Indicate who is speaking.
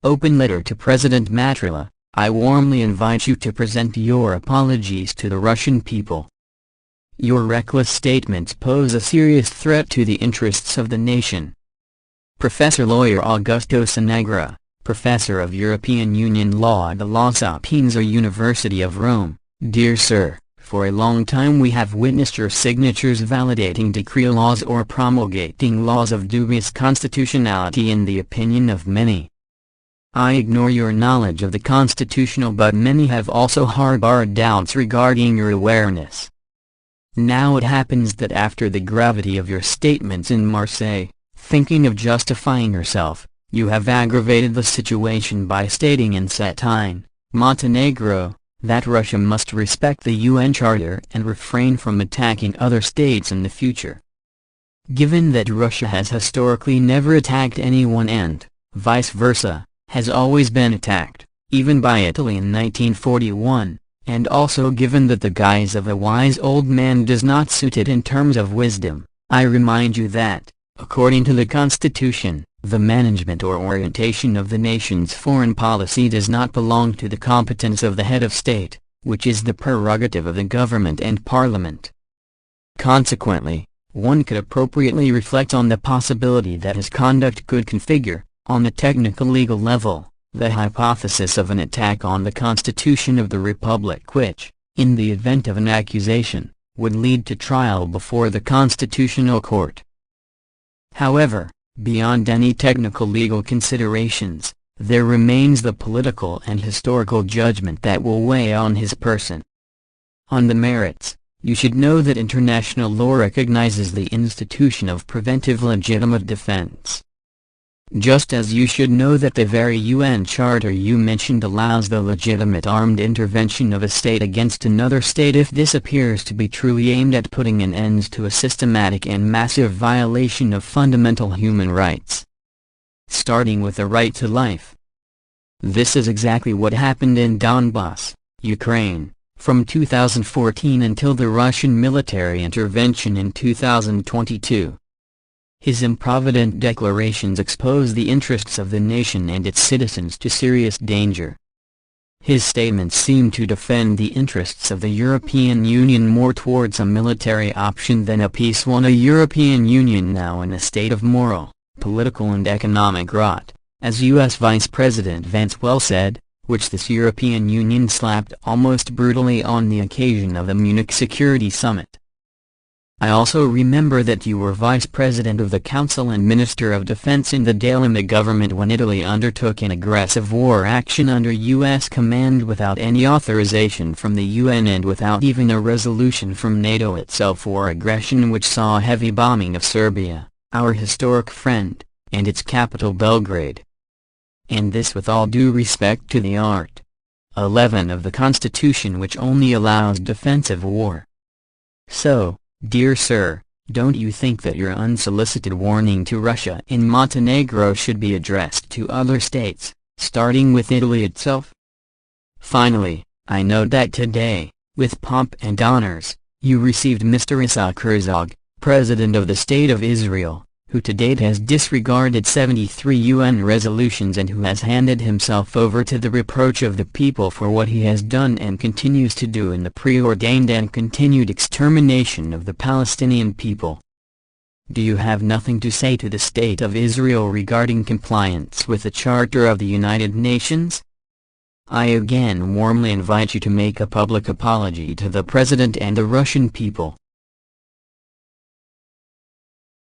Speaker 1: Open letter to President Mattarella. I warmly invite you to present your apologies to the Russian people. Your reckless statements pose a serious threat to the interests of the nation. Professor Lawyer Augusto Sinagra, Professor of European Union Law at the La Sapienza University of Rome. Dear Sir, for a long time we have witnessed your signatures validating decree laws or promulgating laws of dubious constitutionality in the opinion of many. I ignore your knowledge of the constitutional, but many have also harbored doubts regarding your awareness. Now it happens that after the gravity of your statements in Marseille, thinking of justifying yourself, you have aggravated the situation by stating in Cettigne, Montenegro, that Russia must respect the UN Charter and refrain from attacking other states in the future. Given that Russia has historically never attacked anyone and, vice versa, has always been attacked, even by Italy in 1941, and also given that the guise of a wise old man does not suit it in terms of wisdom, I remind you that, according to the Constitution, the management or orientation of the nation's foreign policy does not belong to the competence of the head of state, which is the prerogative of the government and parliament. Consequently, one could appropriately reflect on the possibility that his conduct could configure, on the technical legal level, the hypothesis of an attack on the Constitution of the Republic which, in the event of an accusation, would lead to trial before the Constitutional Court. However, beyond any technical legal considerations, there remains the political and historical judgment that will weigh on his person. On the merits, you should know that international law recognizes the institution of preventive legitimate defense. Just as you should know that the very UN Charter you mentioned allows the legitimate armed intervention of a state against another state if this appears to be truly aimed at putting an end to a systematic and massive violation of fundamental human rights, starting with the right to life. This is exactly what happened in Donbass, Ukraine, from 2014 until the Russian military intervention in 2022. His improvident declarations expose the interests of the nation and its citizens to serious danger. His statements seem to defend the interests of the European Union more towards a military option than a peace one. A European Union now in a state of moral, political and economic rot, as U.S. Vice President Vance well said, which this European Union slapped almost brutally on the occasion of the Munich Security Summit. I also remember that you were Vice President of the Council and Minister of Defense in the D'Alema government when Italy undertook an aggressive war action under U.S. command without any authorization from the UN and without even a resolution from NATO itself for aggression, which saw heavy bombing of Serbia, our historic friend, and its capital Belgrade. And this with all due respect to the Art. 11 of the Constitution, which only allows defensive war. So, dear sir, don't you think that your unsolicited warning to Russia in Montenegro should be addressed to other states, starting with Italy itself? Finally, I note that today, with pomp and honors, you received Mr. Isaac Herzog, President of the State of Israel, who to date has disregarded 73 UN resolutions and who has handed himself over to the reproach of the people for what he has done and continues to do in the preordained and continued extermination of the Palestinian people. Do you have nothing to say to the State of Israel regarding compliance with the Charter of the United Nations? I again warmly invite you to make a public apology to the President and the Russian people.